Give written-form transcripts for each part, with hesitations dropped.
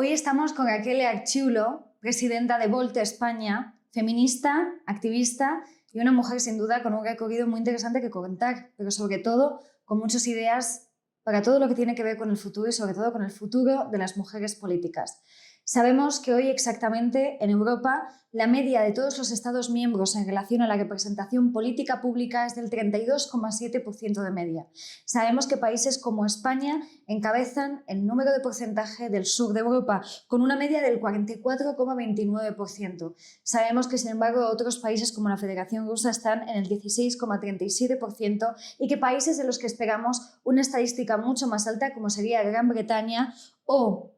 Hoy estamos con Raquel Archiulo, presidenta de Volte España, feminista, activista y una mujer sin duda con un recorrido muy interesante que contar, pero sobre todo con muchas ideas para todo lo que tiene que ver con el futuro y sobre todo con el futuro de las mujeres políticas. Sabemos que hoy exactamente en Europa la media de todos los Estados miembros en relación a la representación política pública es del 32,7% de media. Sabemos que países como España encabezan el número de porcentaje del sur de Europa con una media del 44,29%. Sabemos que sin embargo otros países como la Federación Rusa están en el 16,37% y que países de los que esperamos una estadística mucho más alta como sería Gran Bretaña o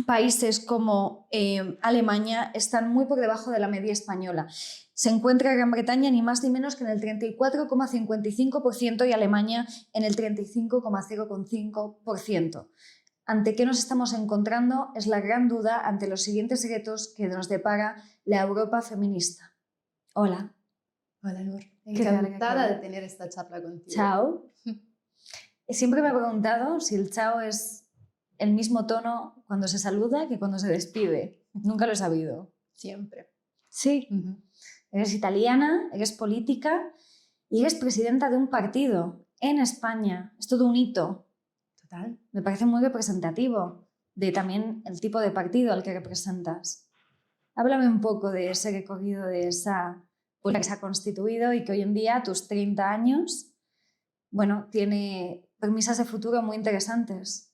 países como Alemania están muy por debajo de la media española. Se encuentra Gran Bretaña ni más ni menos que en el 34,55% y Alemania en el 35,05%. ¿Ante qué nos estamos encontrando? Es la gran duda ante los siguientes retos que nos depara la Europa feminista. Hola. Hola, Nur. Encantada de tener esta charla contigo. Chao. Siempre me he preguntado si el chao es el mismo tono cuando se saluda que cuando se despide. Nunca lo he sabido. Siempre. Sí. Eres italiana, eres política y eres presidenta de un partido en España. Es todo un hito. Total. Me parece muy representativo de también el tipo de partido al que representas. Háblame un poco de ese recorrido, de esa política que se ha constituido y que hoy en día, a tus 30 años, bueno, tiene premisas de futuro muy interesantes.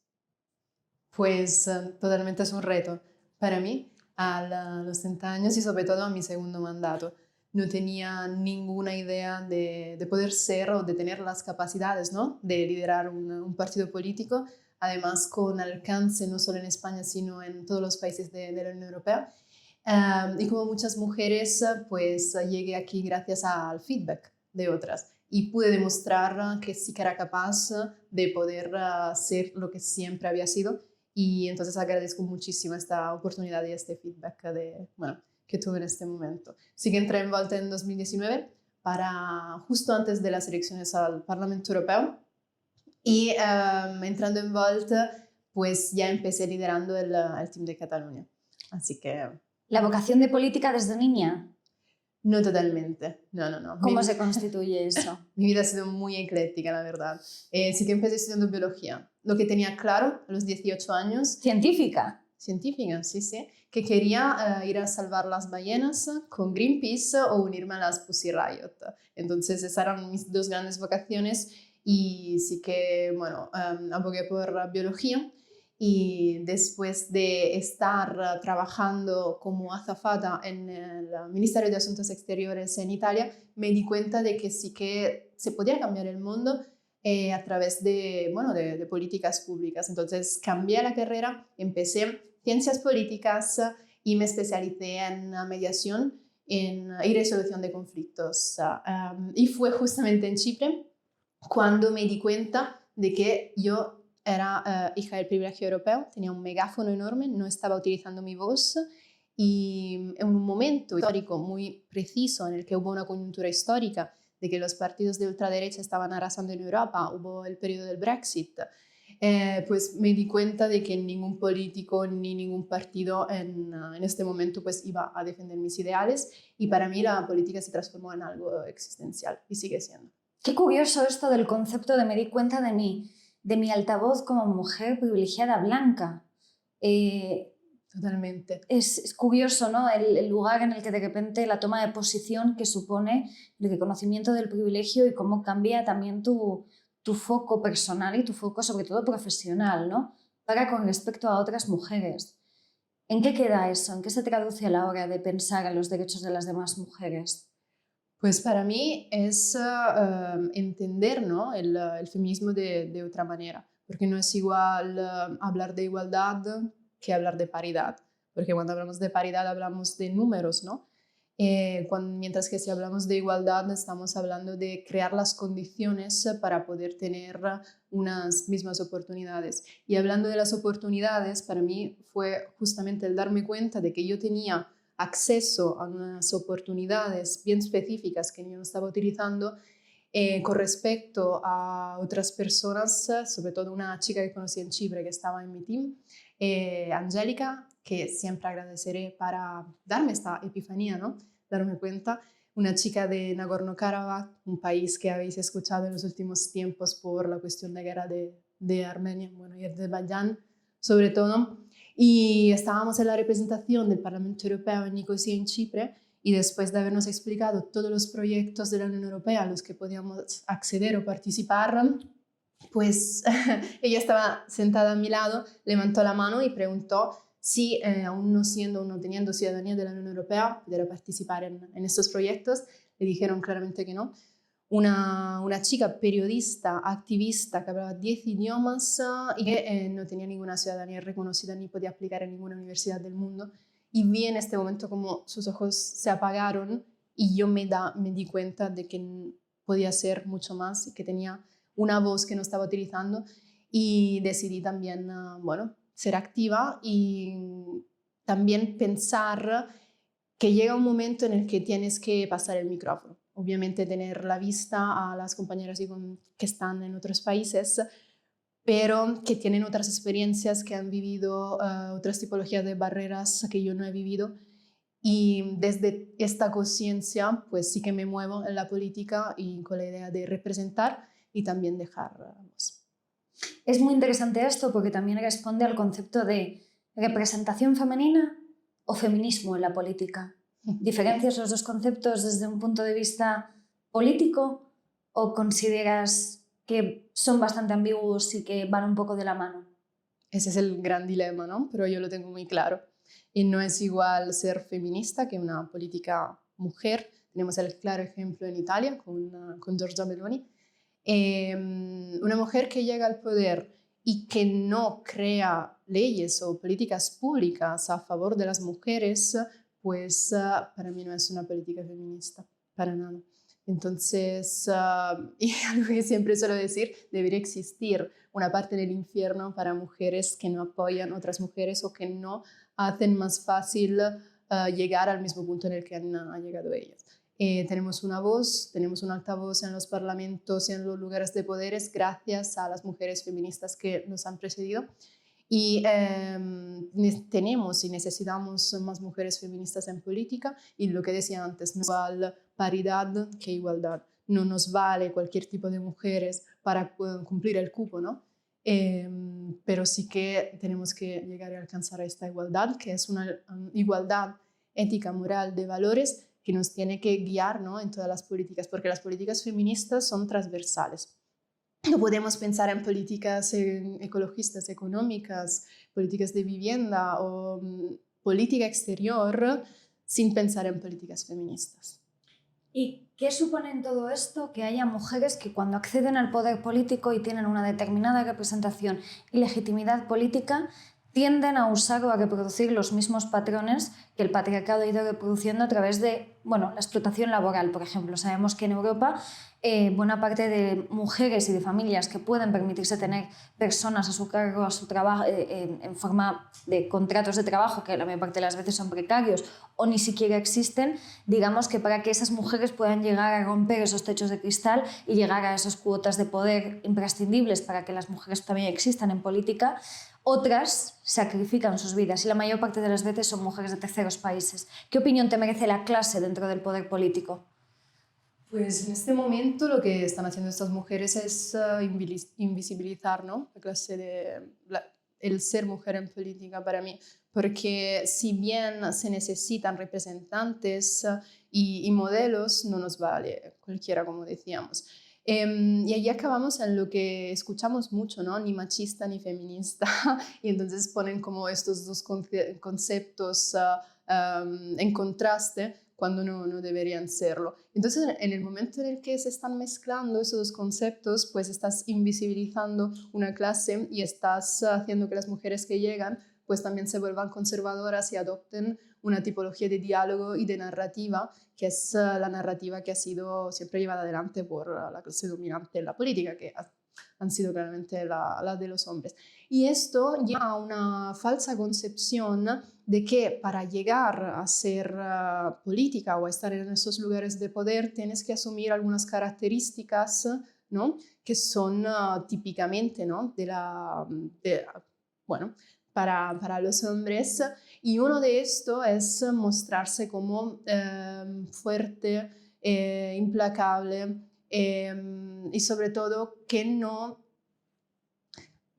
Pues totalmente es un reto para mí a los 30 años y sobre todo a mi segundo mandato. No tenía ninguna idea de poder ser o de tener las capacidades, ¿no?, de liderar un partido político, además con alcance no solo en España, sino en todos los países de la Unión Europea. Y como muchas mujeres, pues llegué aquí gracias al feedback de otras y pude demostrar que sí que era capaz de poder ser lo que siempre había sido. Y entonces agradezco muchísimo esta oportunidad y este feedback que tuve en este momento. Sí que entré en Volte en 2019, justo antes de las elecciones al Parlamento Europeo. Y entrando en Volte, pues ya empecé liderando el team de Cataluña. Así que... ¿La vocación de política desde niña? No totalmente, no. ¿Cómo se constituye eso? Mi vida ha sido muy ecléctica, la verdad. Sí que empecé estudiando biología. Lo que tenía claro a los 18 años... ¿Científica? Científica, sí. Que quería ir a salvar las ballenas con Greenpeace o unirme a las Pussy Riot. Entonces esas eran mis dos grandes vocaciones y sí que, abogué por biología. Y después de estar trabajando como azafata en el Ministerio de Asuntos Exteriores en Italia, me di cuenta de que sí que se podía cambiar el mundo a través de políticas públicas. Entonces cambié la carrera, empecé ciencias políticas y me especialicé en mediación y resolución de conflictos. Y fue justamente en Chipre cuando me di cuenta de que yo era hija del privilegio europeo, tenía un megáfono enorme, no estaba utilizando mi voz y en un momento histórico muy preciso en el que hubo una coyuntura histórica de que los partidos de ultraderecha estaban arrasando en Europa, hubo el periodo del Brexit, pues me di cuenta de que ningún político ni ningún partido en este momento pues iba a defender mis ideales y para mí la política se transformó en algo existencial y sigue siendo. Qué curioso esto del concepto de me di cuenta de mi altavoz como mujer privilegiada blanca. Totalmente. Es curioso, ¿no?, el lugar en el que de repente la toma de posición que supone el reconocimiento del privilegio y cómo cambia también tu foco personal y tu foco sobre todo profesional, ¿no?, para con respecto a otras mujeres. ¿En qué queda eso? ¿En qué se traduce a la hora de pensar en los derechos de las demás mujeres? Pues para mí es entender, ¿no?, el feminismo de otra manera, porque no es igual hablar de igualdad que hablar de paridad, porque cuando hablamos de paridad hablamos de números, ¿no? Mientras que si hablamos de igualdad estamos hablando de crear las condiciones para poder tener unas mismas oportunidades. Y hablando de las oportunidades, para mí fue justamente el darme cuenta de que yo tenía acceso a unas oportunidades bien específicas que yo no estaba utilizando Con respecto a otras personas, sobre todo una chica que conocí en Chipre que estaba en mi team, Angélica, que siempre agradeceré para darme esta epifanía, ¿no? Darme cuenta, una chica de Nagorno-Karabaj, un país que habéis escuchado en los últimos tiempos por la cuestión de guerra de Armenia, bueno, y Azerbaiyán sobre todo, y estábamos en la representación del Parlamento Europeo en Nicosia, en Chipre, y después de habernos explicado todos los proyectos de la Unión Europea a los que podíamos acceder o participar, pues ella estaba sentada a mi lado, levantó la mano y preguntó si aún no teniendo ciudadanía de la Unión Europea, pudiera participar en estos proyectos. Le dijeron claramente que no. Una chica periodista, activista, que hablaba 10 idiomas y que no tenía ninguna ciudadanía reconocida ni podía aplicar en ninguna universidad del mundo. Y vi en este momento como sus ojos se apagaron y yo me di cuenta de que podía ser mucho más y que tenía una voz que no estaba utilizando, y decidí también, bueno, ser activa y también pensar que llega un momento en el que tienes que pasar el micrófono. Obviamente tener la vista a las compañeras que están en otros países, pero que tienen otras experiencias, que han vivido otras tipologías de barreras que yo no he vivido. Y desde esta conciencia, pues sí que me muevo en la política y con la idea de representar y también dejar voz. Es muy interesante esto porque también responde al concepto de representación femenina o feminismo en la política. ¿Diferencias los dos conceptos desde un punto de vista político o consideras que son bastante ambiguos y que van un poco de la mano? Ese es el gran dilema, ¿no? Pero yo lo tengo muy claro. Y no es igual ser feminista que una política mujer. Tenemos el claro ejemplo en Italia con Giorgia Meloni. Una mujer que llega al poder y que no crea leyes o políticas públicas a favor de las mujeres, pues para mí no es una política feminista, para nada. Entonces, y algo que siempre suelo decir, debería existir una parte del infierno para mujeres que no apoyan a otras mujeres o que no hacen más fácil llegar al mismo punto en el que han llegado ellas. Tenemos una voz, tenemos un altavoz en los parlamentos y en los lugares de poderes gracias a las mujeres feministas que nos han precedido. Y tenemos y necesitamos más mujeres feministas en política, y lo que decía antes, no vale paridad que igualdad. No nos vale cualquier tipo de mujeres para cumplir el cupo, ¿no? Pero sí que tenemos que llegar a alcanzar esta igualdad, que es una igualdad ética, moral, de valores, que nos tiene que guiar, ¿no?, en todas las políticas, porque las políticas feministas son transversales. No podemos pensar en políticas ecologistas, económicas, políticas de vivienda o política exterior sin pensar en políticas feministas. ¿Y qué supone en todo esto que haya mujeres que cuando acceden al poder político y tienen una determinada representación y legitimidad política tienden a usar o a reproducir los mismos patrones que el patriarcado ha ido reproduciendo a través de, bueno, la explotación laboral, por ejemplo? Sabemos que en Europa buena parte de mujeres y de familias que pueden permitirse tener personas a su cargo, a su trabajo, en forma de contratos de trabajo que la mayor parte de las veces son precarios o ni siquiera existen, digamos que para que esas mujeres puedan llegar a romper esos techos de cristal y llegar a esas cuotas de poder imprescindibles para que las mujeres también existan en política, otras sacrifican sus vidas y la mayor parte de las veces son mujeres de terceros países. ¿Qué opinión te merece la clase dentro del poder político? Pues en este momento lo que están haciendo estas mujeres es invisibilizar, ¿no?, la clase el ser mujer en política para mí, porque si bien se necesitan representantes y modelos, no nos vale cualquiera, como decíamos. Y allí acabamos en lo que escuchamos mucho, ¿no?, ni machista ni feminista, y entonces ponen como estos dos conceptos en contraste cuando no deberían serlo. Entonces, en el momento en el que se están mezclando esos dos conceptos, pues estás invisibilizando una clase y estás haciendo que las mujeres que llegan pues también se vuelvan conservadoras y adopten una tipología de diálogo y de narrativa, que es la narrativa que ha sido siempre llevada adelante por la clase dominante en la política, que han sido claramente la de los hombres. Y esto lleva a una falsa concepción de que para llegar a ser política o a estar en esos lugares de poder tienes que asumir algunas características, ¿no? Que son típicamente, ¿no? Bueno, para los hombres, y uno de estos es mostrarse como fuerte, implacable, y sobre todo que no...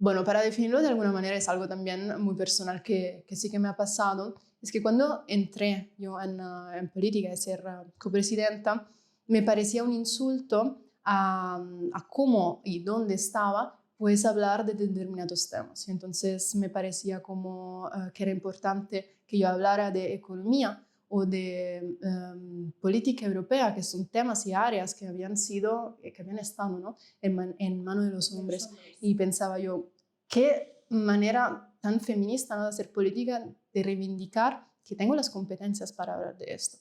Bueno, para definirlo de alguna manera es algo también muy personal que sí que me ha pasado. Es que cuando entré yo en política, de ser copresidenta, me parecía un insulto a cómo y dónde estaba, pues hablar de determinados temas. Entonces me parecía como que era importante que yo hablara de economía o de política europea, que son temas y áreas que habían estado, ¿no? en manos de los hombres. Y pensaba yo, qué manera tan feminista, ¿no? de hacer política, de reivindicar que tengo las competencias para hablar de esto.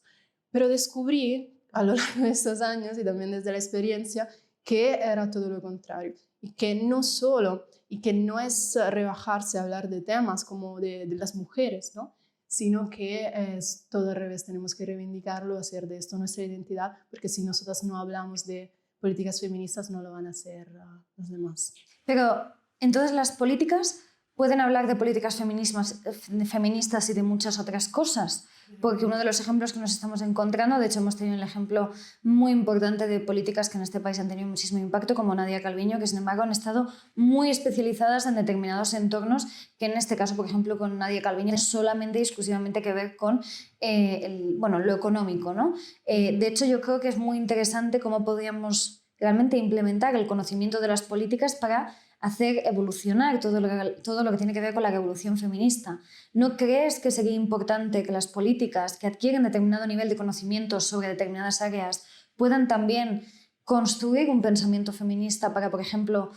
Pero descubrí a lo largo de estos años y también desde la experiencia que era todo lo contrario. Y que no solo, y que no es rebajarse a hablar de temas como de las mujeres, ¿no? Sino que es todo al revés, tenemos que reivindicarlo, hacer de esto nuestra identidad, porque si nosotras no hablamos de políticas feministas, no lo van a hacer los demás. Pero entonces las políticas pueden hablar de políticas feministas y de muchas otras cosas, porque uno de los ejemplos que nos estamos encontrando, de hecho hemos tenido el ejemplo muy importante de políticas que en este país han tenido muchísimo impacto, como Nadia Calviño, que sin embargo han estado muy especializadas en determinados entornos, que en este caso, por ejemplo, con Nadia Calviño, es solamente y exclusivamente que ver con lo económico, ¿no? De hecho, yo creo que es muy interesante cómo podríamos realmente implementar el conocimiento de las políticas para hacer evolucionar todo lo que tiene que ver con la revolución feminista. ¿No crees que sería importante que las políticas que adquieren determinado nivel de conocimiento sobre determinadas áreas puedan también construir un pensamiento feminista para, por ejemplo,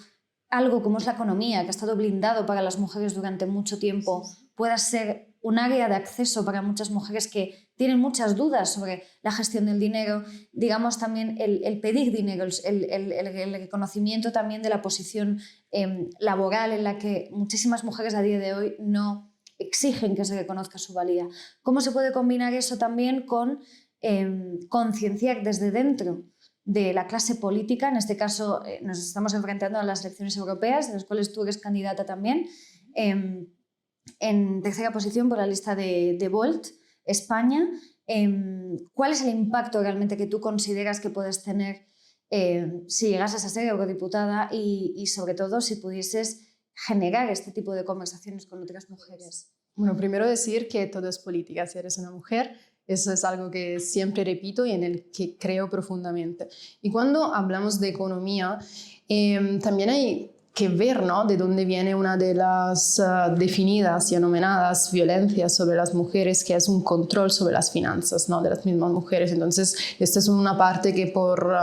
algo como es la economía, que ha estado blindado para las mujeres durante mucho tiempo, pueda ser un área de acceso para muchas mujeres que tienen muchas dudas sobre la gestión del dinero, digamos también el pedir dinero, el reconocimiento también de la posición laboral en la que muchísimas mujeres a día de hoy no exigen que se reconozca su valía? ¿Cómo se puede combinar eso también con concienciar desde dentro de la clase política? En este caso nos estamos enfrentando a las elecciones europeas, en las cuales tú eres candidata también, en tercera posición por la lista de Volt, España. ¿Cuál es el impacto realmente que tú consideras que puedes tener si llegases a ser eurodiputada y sobre todo si pudieses generar este tipo de conversaciones con otras mujeres? Bueno, primero decir que todo es política, si eres una mujer. Eso es algo que siempre repito y en el que creo profundamente. Y cuando hablamos de economía, también hay que ver, ¿no?, de dónde viene una de las definidas y anomenadas violencias sobre las mujeres, que es un control sobre las finanzas, ¿no?, de las mismas mujeres. Entonces, esta es una parte que por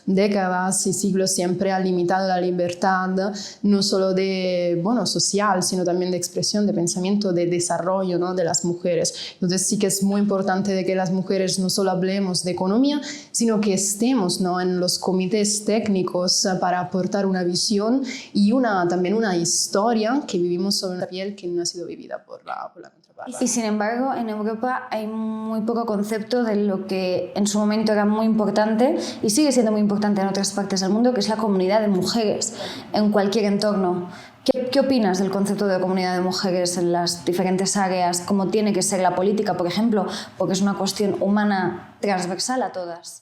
décadas y siglos siempre ha limitado la libertad, no solo de, social, sino también de expresión, de pensamiento, de desarrollo, ¿no?, de las mujeres. Entonces, sí que es muy importante de que las mujeres no solo hablemos de economía, sino que estemos, ¿no?, en los comités técnicos para aportar una visión y también una historia que vivimos sobre la piel que no ha sido vivida por la contraparte. Y sin embargo, en Europa hay muy poco concepto de lo que en su momento era muy importante y sigue siendo muy importante en otras partes del mundo, que es la comunidad de mujeres en cualquier entorno. ¿Qué opinas del concepto de comunidad de mujeres en las diferentes áreas? ¿Cómo tiene que ser la política, por ejemplo? Porque es una cuestión humana transversal a todas.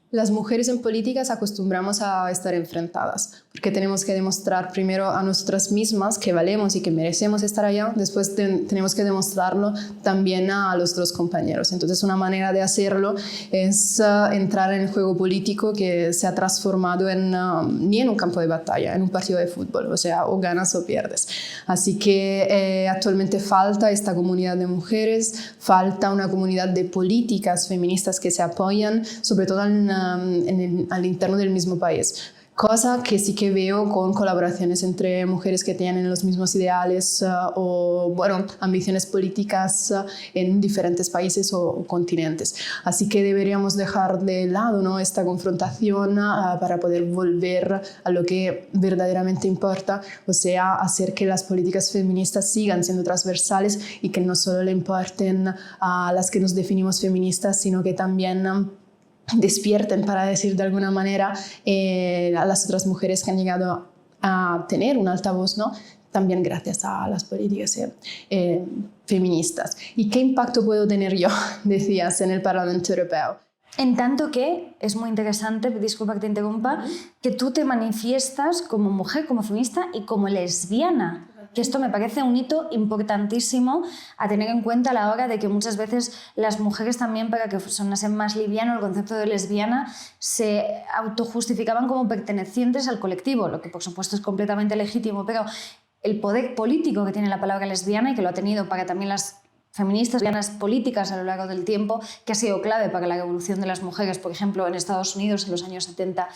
Las mujeres en políticas acostumbramos a estar enfrentadas, porque tenemos que demostrar primero a nosotras mismas que valemos y que merecemos estar allá, después tenemos que demostrarlo también a los otros compañeros. Entonces, una manera de hacerlo es entrar en el juego político que se ha transformado ni en un campo de batalla, en un partido de fútbol, o sea, o ganas o pierdes. Así que actualmente falta esta comunidad de mujeres, falta una comunidad de políticas feministas que se apoyan, sobre todo al interno del mismo país. Cosa que sí que veo con colaboraciones entre mujeres que tienen los mismos ideales o, bueno, ambiciones políticas en diferentes países o continentes. Así que deberíamos dejar de lado, ¿no?, esta confrontación para poder volver a lo que verdaderamente importa, o sea, hacer que las políticas feministas sigan siendo transversales y que no solo le importen a las que nos definimos feministas, sino que también despierten, para decir de alguna manera, a las otras mujeres que han llegado a tener un altavoz, ¿no?, también gracias a las políticas feministas. ¿Y qué impacto puedo tener yo, decías, en el Parlamento Europeo? En tanto que es muy interesante, disculpa que te interrumpa, que tú te manifiestas como mujer, como feminista y como lesbiana. Que esto me parece un hito importantísimo a tener en cuenta a la hora de que muchas veces las mujeres también, para que sonasen más liviano el concepto de lesbiana, se autojustificaban como pertenecientes al colectivo, lo que por supuesto es completamente legítimo, pero el poder político que tiene la palabra lesbiana y que lo ha tenido para también las feministas, lesbianas políticas a lo largo del tiempo, que ha sido clave para la revolución de las mujeres, por ejemplo, en Estados Unidos en los años 70,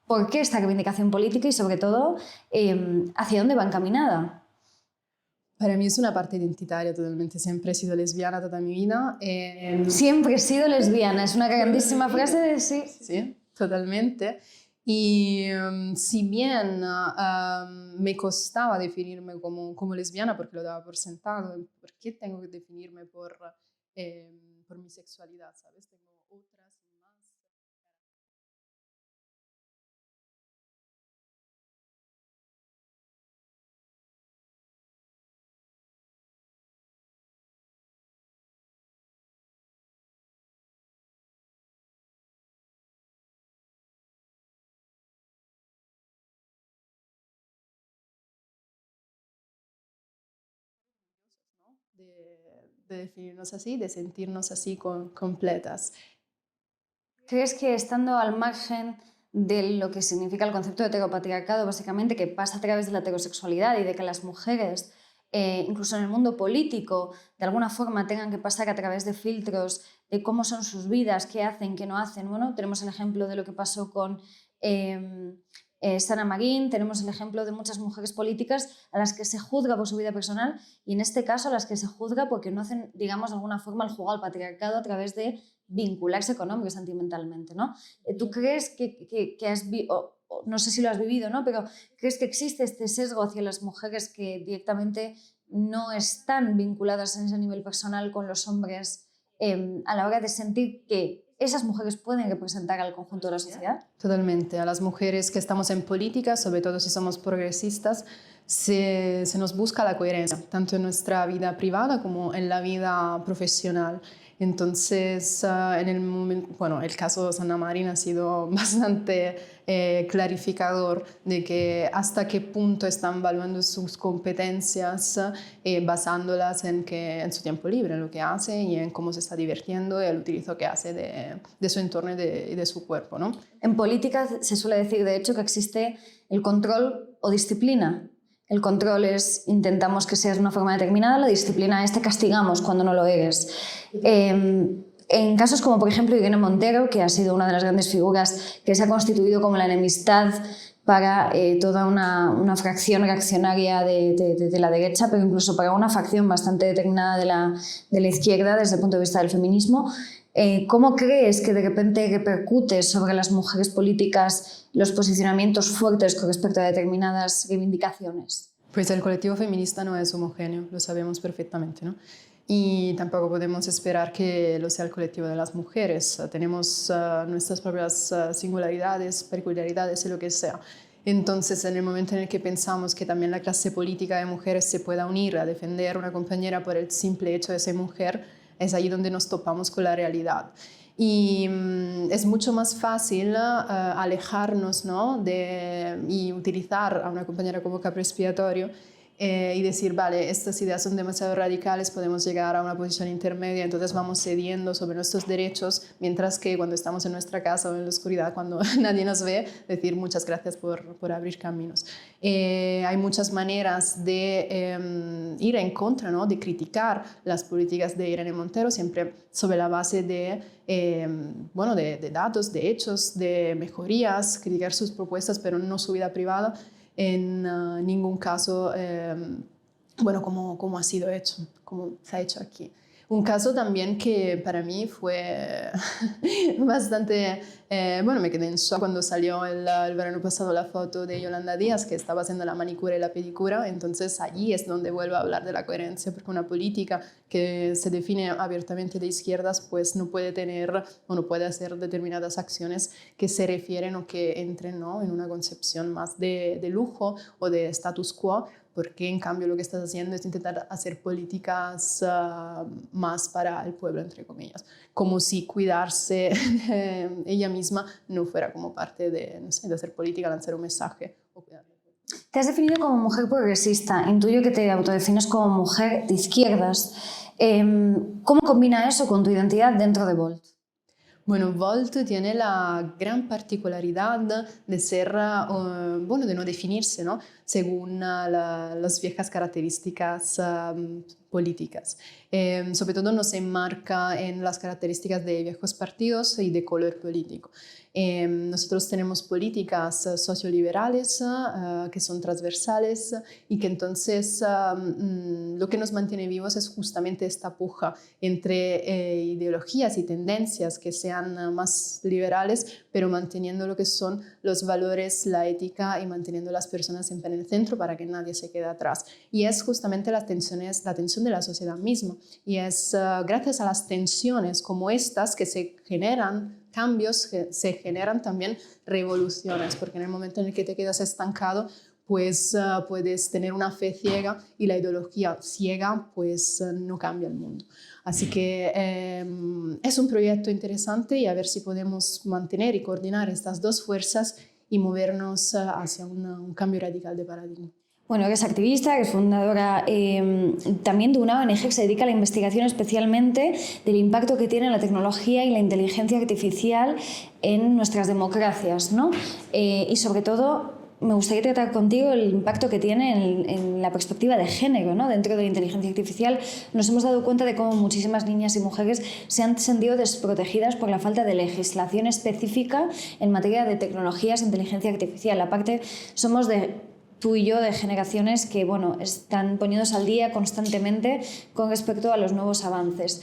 ¿por qué esta reivindicación política y, sobre todo, hacia dónde va encaminada? Para mí es una parte identitaria totalmente. Siempre he sido lesbiana toda mi vida. Siempre he sido lesbiana. Es una grandísima frase de sí. Sí, totalmente. Y si bien me costaba definirme como lesbiana porque lo daba por sentado, ¿por qué tengo que definirme por mi sexualidad? ¿Sabes? Tengo otras más. ¿No? De definirnos así, de sentirnos así completas. ¿Crees que estando al margen de lo que significa el concepto de heteropatriarcado, básicamente, que pasa a través de la heterosexualidad y de que las mujeres, incluso en el mundo político, de alguna forma tengan que pasar a través de filtros de cómo son sus vidas, qué hacen, qué no hacen? Bueno, tenemos el ejemplo de lo que pasó con Sanna Marin, tenemos el ejemplo de muchas mujeres políticas a las que se juzga por su vida personal y en este caso a las que se juzga porque no hacen, digamos, de alguna forma el juego al patriarcado a través de vincularse con hombres sentimentalmente, ¿no? ¿Tú crees que has no sé si lo has vivido, ¿no?, pero crees que existe este sesgo hacia las mujeres que directamente no están vinculadas en ese nivel personal con los hombres a la hora de sentir que esas mujeres pueden representar al conjunto de la sociedad? Totalmente. A las mujeres que estamos en política, sobre todo si somos progresistas, se nos busca la coherencia, tanto en nuestra vida privada como en la vida profesional. Entonces, en el momento, bueno, el caso de Sanna Marin ha sido bastante clarificador de que hasta qué punto están evaluando sus competencias basándolas en su tiempo libre, en lo que hace y en cómo se está divirtiendo y el utilizo que hace de su entorno y de su cuerpo, ¿no? En política se suele decir, de hecho, que existe el control o disciplina. El control es intentamos que seas de una forma determinada, la disciplina es te castigamos cuando no lo eres. En casos como, por ejemplo, Irene Montero, que ha sido una de las grandes figuras que se ha constituido como la enemistad para toda una fracción reaccionaria de la derecha, pero incluso para una facción bastante determinada de la izquierda desde el punto de vista del feminismo. ¿Cómo crees que de repente repercute sobre las mujeres políticas los posicionamientos fuertes con respecto a determinadas reivindicaciones? Pues el colectivo feminista no es homogéneo, lo sabemos perfectamente, ¿no? Y tampoco podemos esperar que lo sea el colectivo de las mujeres. Tenemos nuestras propias singularidades, peculiaridades y lo que sea. Entonces, en el momento en el que pensamos que también la clase política de mujeres se pueda unir a defender a una compañera por el simple hecho de ser mujer, es ahí donde nos topamos con la realidad. Y es mucho más fácil alejarnos, ¿no?, y utilizar a una compañera como capro expiatorio y decir, vale, estas ideas son demasiado radicales, podemos llegar a una posición intermedia, entonces vamos cediendo sobre nuestros derechos, mientras que cuando estamos en nuestra casa o en la oscuridad, cuando nadie nos ve, decir muchas gracias por abrir caminos. Hay muchas maneras de ir en contra, ¿no? De criticar las políticas de Irene Montero, siempre sobre la base de datos, de hechos, de mejorías, criticar sus propuestas, pero no su vida privada. En ningún caso, como ha sido hecho, como se ha hecho aquí. Un caso también que para mí fue bastante, me quedé en shock cuando salió el verano pasado la foto de Yolanda Díaz, que estaba haciendo la manicura y la pedicura. Entonces allí es donde vuelvo a hablar de la coherencia, porque una política que se define abiertamente de izquierdas pues no puede tener o no puede hacer determinadas acciones que se refieren o que entren, ¿no?, en una concepción más de lujo o de status quo, porque en cambio lo que estás haciendo es intentar hacer políticas más para el pueblo, entre comillas, como si cuidarse ella misma no fuera como parte de, no sé, de hacer política, lanzar un mensaje. Te has definido como mujer progresista, intuyo que te autodefines como mujer de izquierdas. ¿Cómo combina eso con tu identidad dentro de Volt? Bueno, Volt tiene la gran particularidad de ser, de no definirse, ¿no?, según las viejas características políticas. Sobre todo no se enmarca en las características de viejos partidos y de color político. Nosotros tenemos políticas socioliberales que son transversales y que entonces lo que nos mantiene vivos es justamente esta puja entre ideologías y tendencias que sean más liberales, pero manteniendo lo que son los valores, la ética y manteniendo a las personas siempre en el centro para que nadie se quede atrás. Y es justamente la tensión de la sociedad misma. Y es gracias a las tensiones como estas que se generan cambios, que se generan también revoluciones, porque en el momento en el que te quedas estancado, pues puedes tener una fe ciega y la ideología ciega pues no cambia el mundo. Así que es un proyecto interesante y a ver si podemos mantener y coordinar estas dos fuerzas y movernos hacia un cambio radical de paradigma. Bueno, eres activista, eres fundadora también de una ONG que se dedica a la investigación especialmente del impacto que tiene la tecnología y la inteligencia artificial en nuestras democracias, ¿no? Y sobre todo me gustaría tratar contigo el impacto que tiene en la perspectiva de género, ¿no? Dentro de la inteligencia artificial nos hemos dado cuenta de cómo muchísimas niñas y mujeres se han sentido desprotegidas por la falta de legislación específica en materia de tecnologías e inteligencia artificial. Aparte, somos tú y yo de generaciones que están poniéndose al día constantemente con respecto a los nuevos avances.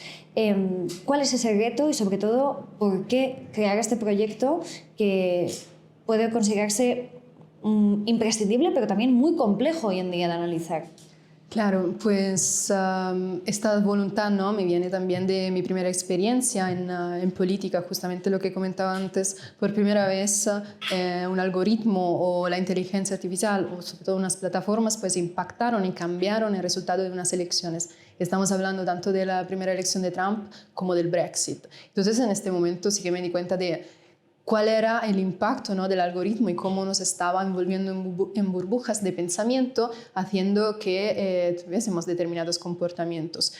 ¿Cuál es ese reto y sobre todo por qué crear este proyecto que puede considerarse imprescindible pero también muy complejo hoy en día de analizar? Claro, pues esta voluntad, ¿no?, me viene también de mi primera experiencia en política, justamente lo que comentaba antes. Por primera vez un algoritmo o la inteligencia artificial o sobre todo unas plataformas pues impactaron y cambiaron el resultado de unas elecciones. Estamos hablando tanto de la primera elección de Trump como del Brexit. Entonces en este momento sí que me di cuenta de cuál era el impacto, ¿no?, del algoritmo y cómo nos estaba envolviendo en burbujas de pensamiento, haciendo que tuviésemos determinados comportamientos.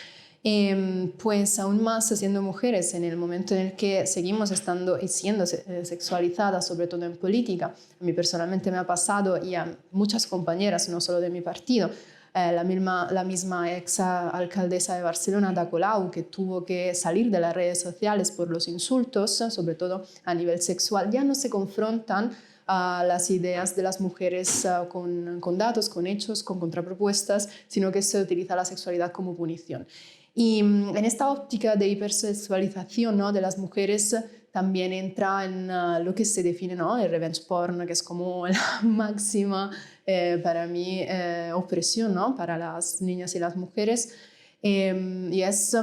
Pues aún más siendo mujeres, en el momento en el que seguimos estando y siendo sexualizadas, sobre todo en política. A mí personalmente me ha pasado y a muchas compañeras, no solo de mi partido, la misma ex alcaldesa de Barcelona, Ada Colau, que tuvo que salir de las redes sociales por los insultos, sobre todo a nivel sexual. Ya no se confrontan las ideas de las mujeres con datos, con hechos, con contrapropuestas, sino que se utiliza la sexualidad como punición. Y en esta óptica de hipersexualización, ¿no?, de las mujeres también entra en lo que se define, ¿no?, el revenge porn, que es como la máxima para mí opresión, ¿no?, para las niñas y las mujeres. Y es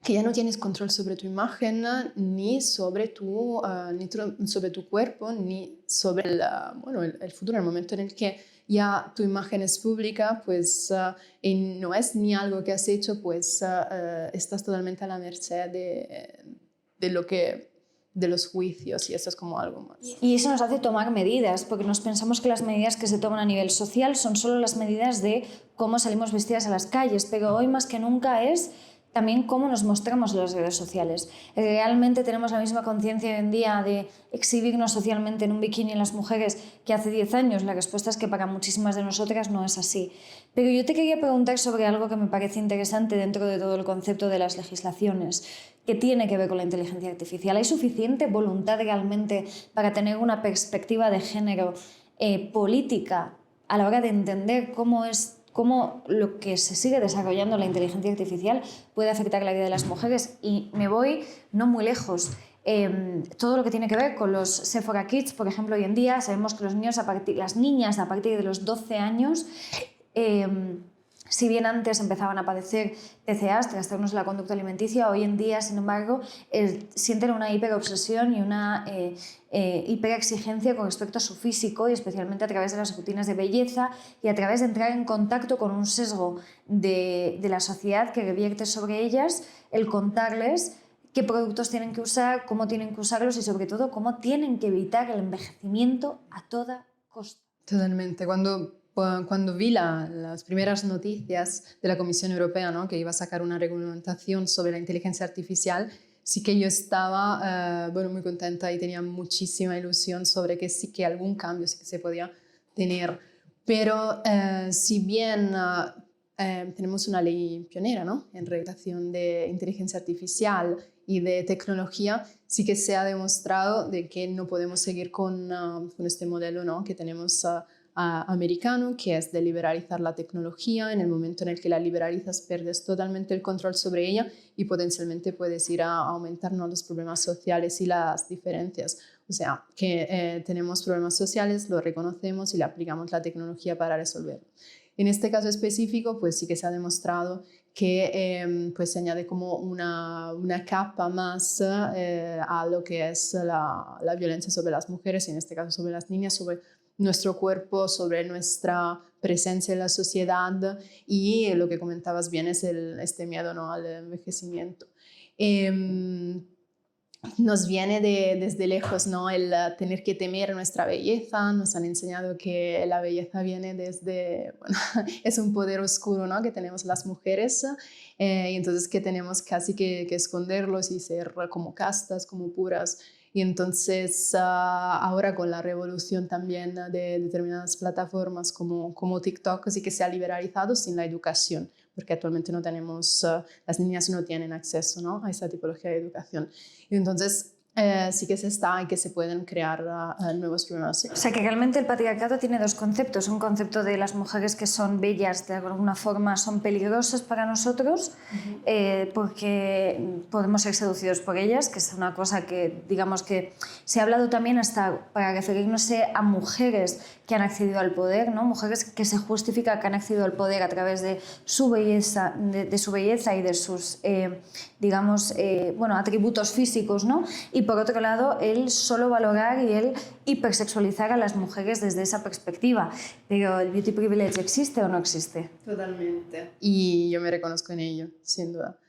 que ya no tienes control sobre tu imagen, ni sobre tu cuerpo, ni sobre el futuro, el momento en el que ya tu imagen es pública, pues y no es ni algo que has hecho, pues estás totalmente a la merced de de los juicios, y eso es como algo más. Y eso nos hace tomar medidas, porque nos pensamos que las medidas que se toman a nivel social son solo las medidas de cómo salimos vestidas a las calles, pero hoy más que nunca es también cómo nos mostramos en las redes sociales. ¿Realmente tenemos la misma conciencia hoy en día de exhibirnos socialmente en un bikini en las mujeres que hace 10 años? La respuesta es que para muchísimas de nosotras no es así. Pero yo te quería preguntar sobre algo que me parece interesante dentro de todo el concepto de las legislaciones, que tiene que ver con la inteligencia artificial. ¿Hay suficiente voluntad realmente para tener una perspectiva de género política a la hora de entender cómo lo que se sigue desarrollando en la inteligencia artificial puede afectar la vida de las mujeres? Y me voy no muy lejos. Todo lo que tiene que ver con los Sephora Kids, por ejemplo, hoy en día sabemos que las niñas a partir de los 12 años, si bien antes empezaban a padecer TCAs, trastornos de la conducta alimenticia, hoy en día, sin embargo, sienten una hiperobsesión y una hiperexigencia con respecto a su físico, y especialmente a través de las rutinas de belleza y a través de entrar en contacto con un sesgo de la sociedad que revierte sobre ellas el contarles qué productos tienen que usar, cómo tienen que usarlos y sobre todo cómo tienen que evitar el envejecimiento a toda costa. Totalmente. Cuando vi las primeras noticias de la Comisión Europea, ¿no?, que iba a sacar una reglamentación sobre la inteligencia artificial, sí que yo estaba muy contenta y tenía muchísima ilusión sobre que sí que algún cambio sí que se podía tener. Pero si bien tenemos una ley pionera, ¿no?, en regulación de inteligencia artificial y de tecnología, sí que se ha demostrado de que no podemos seguir con este modelo, ¿no?, que tenemos americano, que es de liberalizar la tecnología. En el momento en el que la liberalizas, pierdes totalmente el control sobre ella y potencialmente puedes ir a aumentar, ¿no?, los problemas sociales y las diferencias. O sea, que tenemos problemas sociales, lo reconocemos y le aplicamos la tecnología para resolverlo. En este caso específico, pues sí que se ha demostrado que pues se añade como una capa más a lo que es la violencia sobre las mujeres, y en este caso sobre las niñas, sobre nuestro cuerpo, sobre nuestra presencia en la sociedad, y lo que comentabas bien es este miedo, ¿no?, al envejecimiento. Nos viene desde lejos, ¿no?, el tener que temer nuestra belleza. Nos han enseñado que la belleza viene desde, es un poder oscuro, ¿no?, que tenemos las mujeres, y entonces que tenemos casi que esconderlos y ser como castas, como puras. Y entonces ahora con la revolución también de determinadas plataformas como TikTok, sí que se ha liberalizado sin la educación, porque actualmente no tenemos, las niñas no tienen acceso, ¿no?, a esa tipología de educación. Y entonces sí que se está y que se pueden crear nuevos problemas. O sea que realmente el patriarcado tiene dos conceptos. Un concepto de las mujeres que son bellas, de alguna forma son peligrosas para nosotros, porque podemos ser seducidos por ellas, que es una cosa que digamos que se ha hablado también hasta para referirnos a mujeres que han accedido al poder, ¿no? Mujeres que se justifica que han accedido al poder a través de su belleza, de su belleza y de sus atributos físicos, ¿no? Y por otro lado, el solo valorar y el hipersexualizar a las mujeres desde esa perspectiva. Pero ¿el beauty privilege existe o no existe? Totalmente. Y yo me reconozco en ello, sin duda.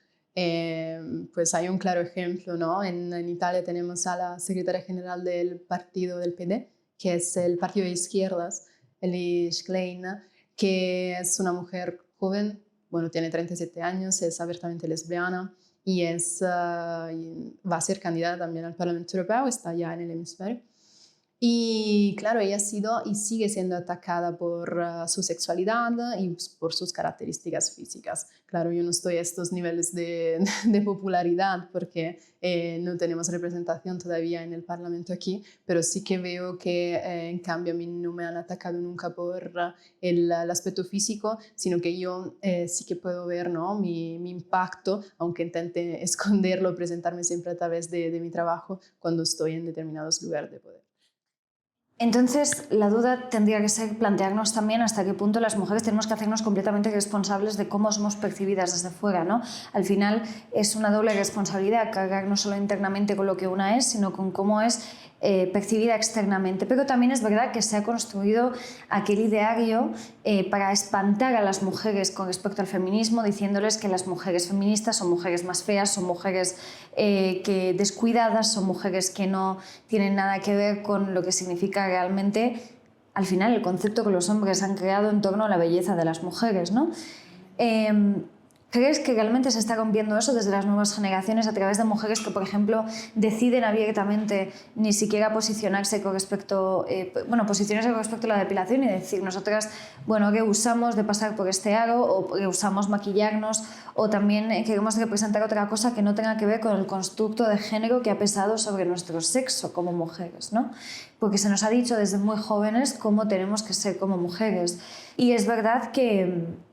Pues hay un claro ejemplo, ¿no? En Italia tenemos a la secretaria general del partido del PD, que es el partido de izquierdas, Elly Schlein, que es una mujer joven, tiene 37 años, es abiertamente lesbiana, y va a ser candidata también al Parlamento Europeo, está ya en el hemisferio. Y claro, ella ha sido y sigue siendo atacada por su sexualidad y por sus características físicas. Claro, yo no estoy a estos niveles de popularidad porque no tenemos representación todavía en el Parlamento aquí, pero sí que veo que en cambio a mí no me han atacado nunca por el aspecto físico, sino que yo sí que puedo ver, ¿no?, mi impacto, aunque intente esconderlo, presentarme siempre a través de mi trabajo cuando estoy en determinados lugares de poder. Entonces, la duda tendría que ser plantearnos también hasta qué punto las mujeres tenemos que hacernos completamente responsables de cómo somos percibidas desde fuera, ¿no? Al final es una doble responsabilidad, cargar no solo internamente con lo que una es, sino con cómo es percibida externamente, pero también es verdad que se ha construido aquel ideario para espantar a las mujeres con respecto al feminismo, diciéndoles que las mujeres feministas son mujeres más feas, son mujeres que descuidadas, son mujeres que no tienen nada que ver con lo que significa realmente, al final, el concepto que los hombres han creado en torno a la belleza de las mujeres, ¿no? ¿Crees que realmente se está rompiendo eso desde las nuevas generaciones a través de mujeres que, por ejemplo, deciden abiertamente ni siquiera posicionarse con respecto, posicionarse con respecto a la depilación y decir nosotras, bueno, rehusamos de pasar por este aro o rehusamos maquillarnos o también queremos representar otra cosa que no tenga que ver con el constructo de género que ha pesado sobre nuestro sexo como mujeres, ¿no? Porque se nos ha dicho desde muy jóvenes cómo tenemos que ser como mujeres. Y es verdad que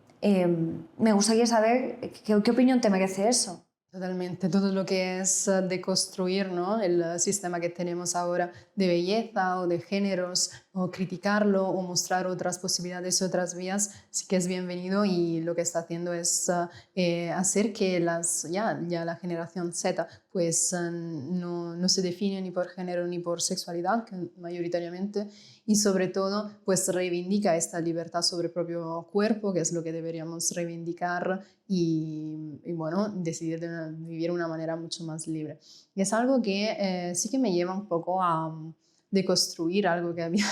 me gustaría saber qué opinión te merece eso. Totalmente, todo lo que es deconstruir, ¿no? El sistema que tenemos ahora de belleza o de géneros, o criticarlo o mostrar otras posibilidades, otras vías, sí que es bienvenido, y lo que está haciendo es hacer que ya la generación Z pues no se define ni por género ni por sexualidad, que mayoritariamente, y sobre todo pues reivindica esta libertad sobre el propio cuerpo, que es lo que deberíamos reivindicar y bueno, decidir vivir de una manera mucho más libre. Y es algo que sí que me lleva un poco a deconstruir algo que había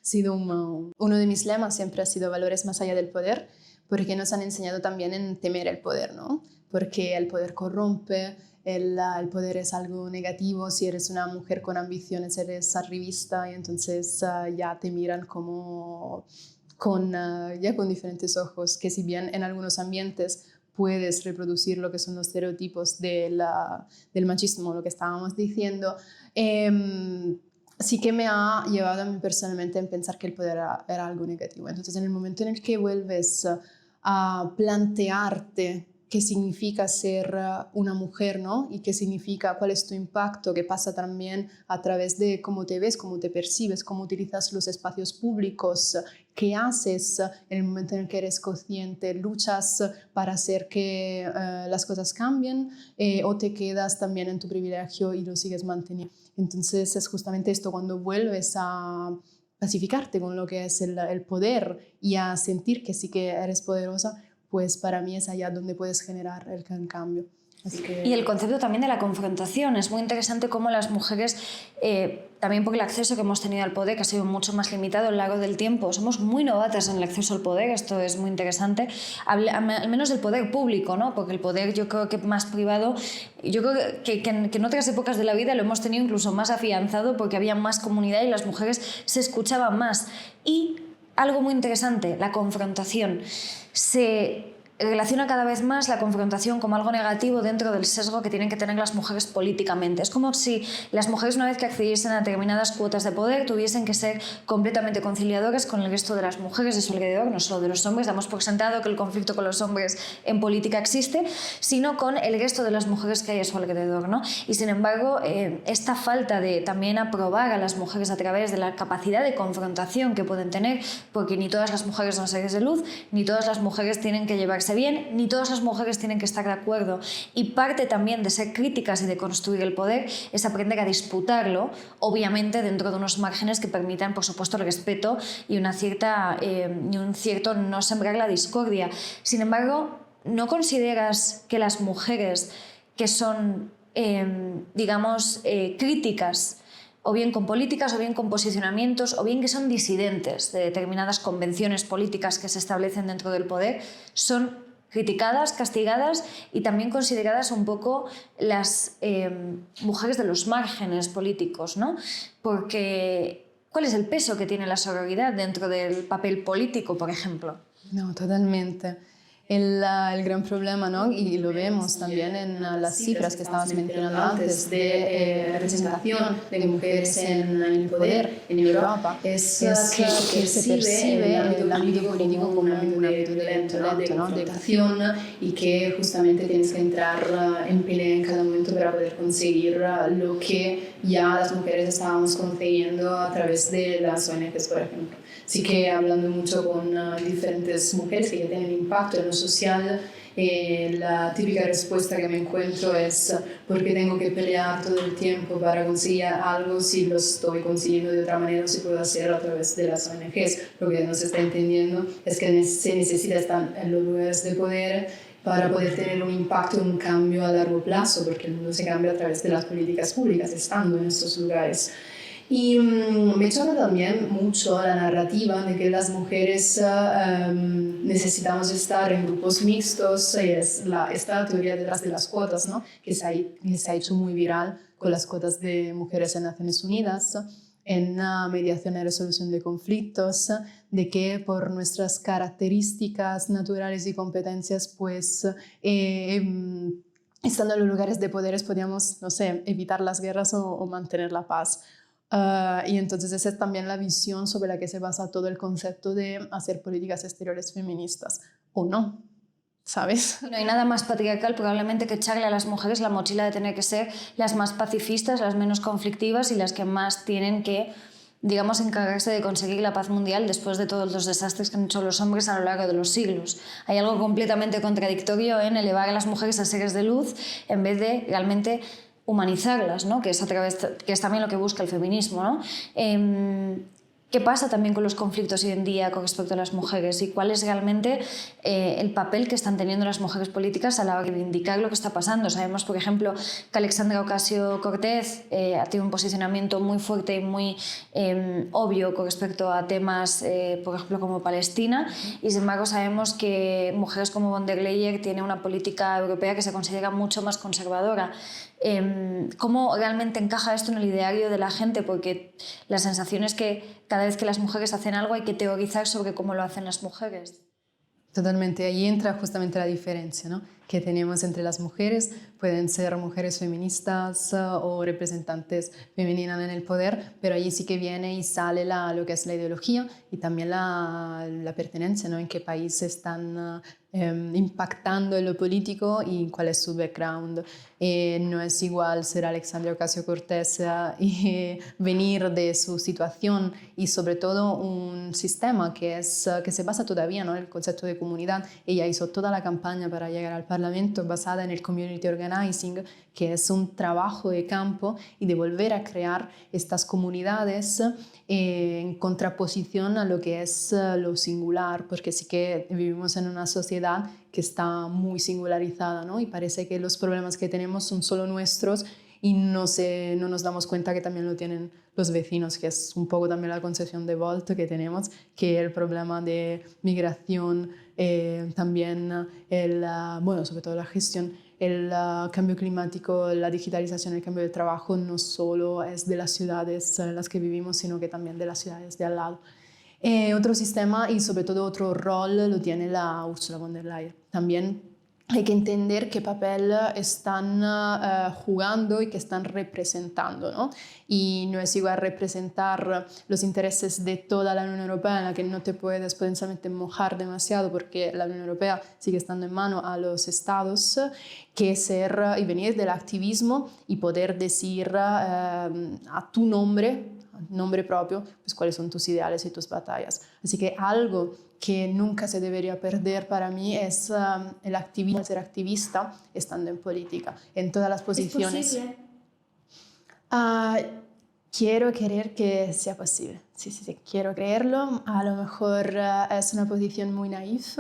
sido uno de mis lemas, siempre ha sido valores más allá del poder, porque nos han enseñado también en temer el poder, ¿no? Porque el poder corrompe, el poder es algo negativo, si eres una mujer con ambiciones eres arribista y entonces ya te miran como con diferentes ojos, que si bien en algunos ambientes puedes reproducir lo que son los estereotipos del machismo, lo que estábamos diciendo, sí que me ha llevado a mí personalmente a pensar que el poder era algo negativo. Entonces, en el momento en el que vuelves a plantearte qué significa ser una mujer, ¿no? Y qué significa, cuál es tu impacto, que pasa también a través de cómo te ves, cómo te percibes, cómo utilizas los espacios públicos, qué haces en el momento en el que eres consciente, luchas para hacer que las cosas cambien o te quedas también en tu privilegio y lo sigues manteniendo. Entonces es justamente esto, cuando vuelves a pacificarte con lo que es el poder y a sentir que sí que eres poderosa, pues para mí es allá donde puedes generar el cambio. Y el concepto también de la confrontación. Es muy interesante cómo las mujeres, también por el acceso que hemos tenido al poder, que ha sido mucho más limitado a lo largo del tiempo, somos muy novatas en el acceso al poder, esto es muy interesante, al menos del poder público, ¿no? Porque el poder, yo creo que más privado, yo creo que en otras épocas de la vida lo hemos tenido incluso más afianzado porque había más comunidad y las mujeres se escuchaban más. Y algo muy interesante, la confrontación. Se relaciona cada vez más la confrontación como algo negativo dentro del sesgo que tienen que tener las mujeres políticamente. Es como si las mujeres, una vez que accediesen a determinadas cuotas de poder, tuviesen que ser completamente conciliadoras con el resto de las mujeres de su alrededor, no solo de los hombres. Damos por sentado que el conflicto con los hombres en política existe, sino con el resto de las mujeres que hay a su alrededor, ¿no? Y sin embargo, esta falta de también aprobar a las mujeres a través de la capacidad de confrontación que pueden tener, porque ni todas las mujeres son seres de luz, ni todas las mujeres tienen que llevarse bien, ni todas las mujeres tienen que estar de acuerdo, y parte también de ser críticas y de construir el poder es aprender a disputarlo, obviamente dentro de unos márgenes que permitan, por supuesto, el respeto y un cierto no sembrar la discordia. Sin embargo, ¿no consideras que las mujeres que son, críticas, o bien con políticas, o bien con posicionamientos, o bien que son disidentes de determinadas convenciones políticas que se establecen dentro del poder, son criticadas, castigadas y también consideradas un poco las mujeres de los márgenes políticos, ¿no? Porque ¿cuál es el peso que tiene la sororidad dentro del papel político, por ejemplo? No, totalmente. El gran problema, ¿no? Y lo vemos también en las cifras que estabas mencionando antes de representación de mujeres en el poder en Europa, es que se percibe el ámbito político como un ámbito violento, ¿no? De acción, y que justamente tienes que entrar en pelea en cada momento para poder conseguir lo que ya las mujeres estábamos consiguiendo a través de las ONGs, por ejemplo. sí que hablando mucho con diferentes mujeres que ya tienen impacto en lo social, la típica respuesta que me encuentro es ¿por qué tengo que pelear todo el tiempo para conseguir algo si lo estoy consiguiendo de otra manera o si puedo hacerlo a través de las ONGs? Lo que no se está entendiendo es que se necesita estar en los lugares de poder para poder tener un impacto, un cambio a largo plazo, porque el mundo se cambia a través de las políticas públicas, estando en estos lugares. Y me choca también mucho la narrativa de que las mujeres necesitamos estar en grupos mixtos, y es esta teoría detrás de las cuotas, ¿no? que se ha hecho muy viral con las cuotas de mujeres en Naciones Unidas, en mediación y resolución de conflictos, de que por nuestras características naturales y competencias, pues estando en los lugares de poderes podíamos, no sé, evitar las guerras o mantener la paz. Y entonces esa es también la visión sobre la que se basa todo el concepto de hacer políticas exteriores feministas, o no, ¿sabes? No hay nada más patriarcal probablemente que echarle a las mujeres la mochila de tener que ser las más pacifistas, las menos conflictivas y las que más tienen que, digamos, encargarse de conseguir la paz mundial después de todos los desastres que han hecho los hombres a lo largo de los siglos. Hay algo completamente contradictorio en elevar a las mujeres a seres de luz en vez de realmente humanizarlas, ¿no? Que es también lo que busca el feminismo, ¿no? ¿Qué pasa también con los conflictos hoy en día con respecto a las mujeres y cuál es realmente el papel que están teniendo las mujeres políticas a la hora de indicar lo que está pasando? Sabemos, por ejemplo, que Alexandria Ocasio-Cortez ha tenido un posicionamiento muy fuerte y muy obvio con respecto a temas, por ejemplo, como Palestina, y sin embargo sabemos que mujeres como von der Leyen tienen una política europea que se considera mucho más conservadora. ¿Cómo realmente encaja esto en el ideario de la gente? Porque la sensación es que cada vez que las mujeres hacen algo hay que teorizar sobre cómo lo hacen las mujeres. Totalmente, ahí entra justamente la diferencia, ¿no? que tenemos entre las mujeres. Pueden ser mujeres feministas o representantes femeninas en el poder, pero allí sí que viene y sale lo que es la ideología y también la pertenencia, ¿no? En qué país están impactando en lo político y cuál es su background. No es igual ser Alexandria Ocasio-Cortez y venir de su situación y sobre todo un sistema que se basa todavía, ¿no? en el concepto de comunidad. Ella hizo toda la campaña para llegar al Parlamento basada en el community organizing, que es un trabajo de campo y de volver a crear estas comunidades en contraposición a lo que es lo singular, porque sí que vivimos en una sociedad que está muy singularizada, ¿no? Y parece que los problemas que tenemos son solo nuestros y no nos damos cuenta que también lo tienen los vecinos, que es un poco también la concepción de Volt que tenemos, que el problema de migración, también sobre todo la gestión, el cambio climático, la digitalización, el cambio de trabajo no solo es de las ciudades en las que vivimos, sino que también de las ciudades de al lado. Otro sistema y sobre todo otro rol lo tiene la Ursula von der Leyen. También hay que entender qué papel están jugando y qué están representando, ¿no? Y no es igual representar los intereses de toda la Unión Europea, en la que no te puedes potencialmente mojar demasiado porque la Unión Europea sigue estando en mano a los estados, que ser y venir del activismo y poder decir a tu nombre propio, pues cuáles son tus ideales y tus batallas. Así que algo que nunca se debería perder para mí es el activismo, el ser activista estando en política, en todas las posiciones. ¿Es posible? Quiero creer que sea posible. Sí, quiero creerlo. A lo mejor es una posición muy naif,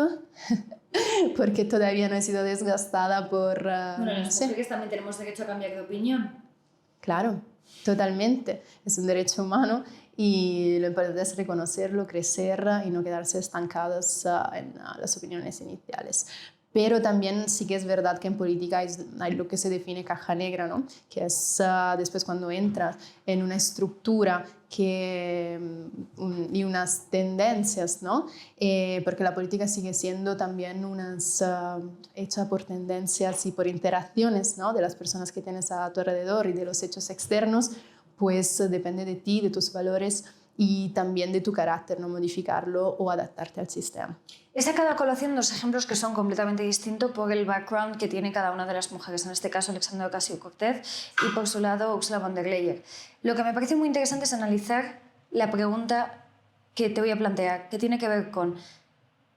porque todavía no he sido desgastada por... Bueno, las mujeres también tenemos derecho a cambiar de opinión. Claro, totalmente. Es un derecho humano y lo importante es reconocerlo, crecer y no quedarse estancados en las opiniones iniciales. Pero también sí que es verdad que en política hay lo que se define caja negra, ¿no? Que es después cuando entras en una estructura y unas tendencias, ¿no? Porque la política sigue siendo también hecha por tendencias y por interacciones, ¿no? De las personas que tienes a tu alrededor y de los hechos externos, pues depende de ti, de tus valores y también de tu carácter, no modificarlo o adaptarte al sistema. He sacado a colación dos ejemplos que son completamente distintos por el background que tiene cada una de las mujeres, en este caso Alexandria Ocasio-Cortez y por su lado Ursula von der Leyen. Lo que me parece muy interesante es analizar la pregunta que te voy a plantear, que tiene que ver con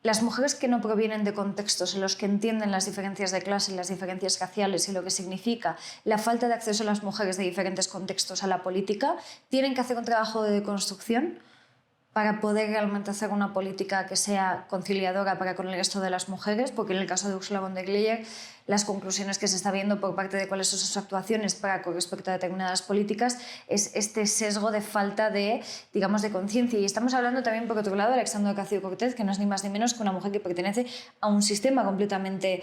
las mujeres que no provienen de contextos en los que entienden las diferencias de clase, las diferencias raciales y lo que significa la falta de acceso a las mujeres de diferentes contextos a la política, tienen que hacer un trabajo de deconstrucción para poder realmente hacer una política que sea conciliadora para con el resto de las mujeres, porque en el caso de Ursula von der Leyen, las conclusiones que se está viendo por parte de cuáles son sus actuaciones con respecto a determinadas políticas es este sesgo de falta de, digamos, de conciencia. Y estamos hablando también, por otro lado, de Alexandria Ocasio-Cortez, que no es ni más ni menos que una mujer que pertenece a un sistema completamente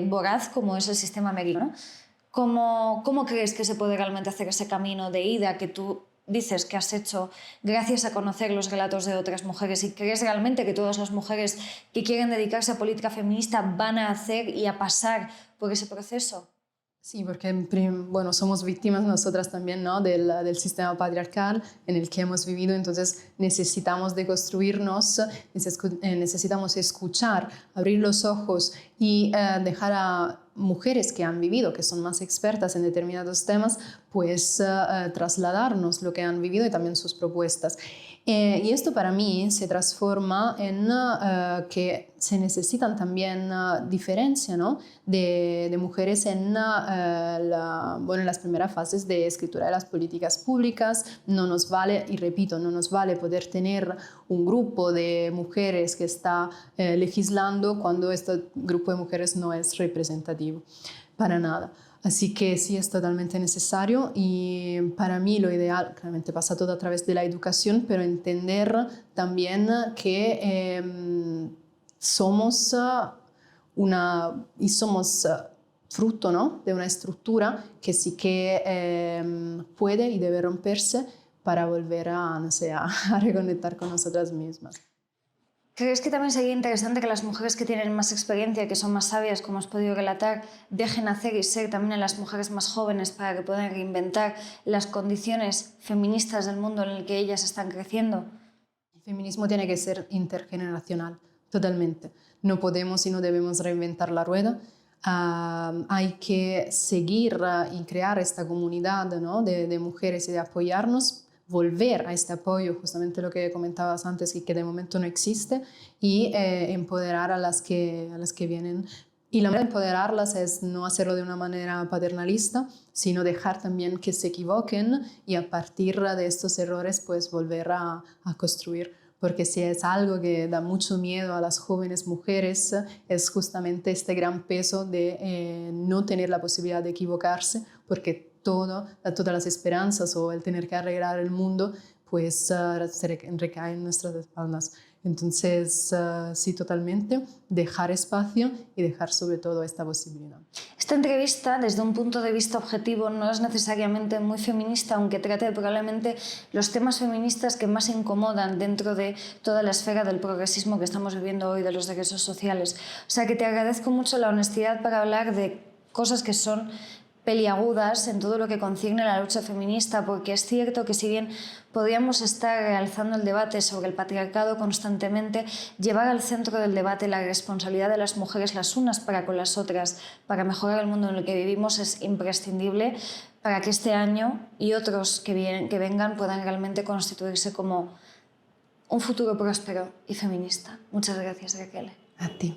voraz como es el sistema americano. ¿Cómo crees que se puede realmente hacer ese camino de ida que tú dices que has hecho gracias a conocer los relatos de otras mujeres, y crees realmente que todas las mujeres que quieren dedicarse a política feminista van a hacer y a pasar por ese proceso? Sí, porque bueno, somos víctimas nosotras también, ¿no? del sistema patriarcal en el que hemos vivido, entonces necesitamos deconstruirnos, necesitamos escuchar, abrir los ojos y dejar a mujeres que han vivido, que son más expertas en determinados temas, pues trasladarnos lo que han vivido y también sus propuestas. Y esto para mí se transforma en que se necesitan también diferencia, ¿no? de mujeres en las primeras fases de escritura de las políticas públicas. No nos vale, y repito, no nos vale poder tener un grupo de mujeres que está legislando cuando este grupo de mujeres no es representativo, para nada. Así que sí, es totalmente necesario, y para mí lo ideal, claramente pasa todo a través de la educación, pero entender también que somos fruto, ¿no? de una estructura que sí que puede y debe romperse para volver a, no sé, a reconectar con nosotras mismas. ¿Crees que también sería interesante que las mujeres que tienen más experiencia, que son más sabias, como has podido relatar, dejen hacer y ser también a las mujeres más jóvenes para que puedan reinventar las condiciones feministas del mundo en el que ellas están creciendo? El feminismo tiene que ser intergeneracional, totalmente. No podemos y no debemos reinventar la rueda. Hay que seguir y crear esta comunidad, ¿no? de mujeres y de apoyarnos, volver a este apoyo, justamente lo que comentabas antes, y que de momento no existe, y empoderar a las que vienen. Y la manera de empoderarlas es no hacerlo de una manera paternalista, sino dejar también que se equivoquen y a partir de estos errores pues volver a construir. Porque si es algo que da mucho miedo a las jóvenes mujeres, es justamente este gran peso de no tener la posibilidad de equivocarse, porque todas las esperanzas o el tener que arreglar el mundo pues se recae en nuestras espaldas. Entonces, sí, totalmente, dejar espacio y dejar sobre todo esta posibilidad. Esta entrevista, desde un punto de vista objetivo, no es necesariamente muy feminista, aunque trate probablemente los temas feministas que más incomodan dentro de toda la esfera del progresismo que estamos viviendo hoy, de los derechos sociales. O sea que te agradezco mucho la honestidad para hablar de cosas que son peliagudas en todo lo que concierne a la lucha feminista, porque es cierto que si bien podríamos estar realzando el debate sobre el patriarcado constantemente, llevar al centro del debate la responsabilidad de las mujeres las unas para con las otras, para mejorar el mundo en el que vivimos, es imprescindible para que este año y otros que vengan puedan realmente constituirse como un futuro próspero y feminista. Muchas gracias, Raquel. A ti.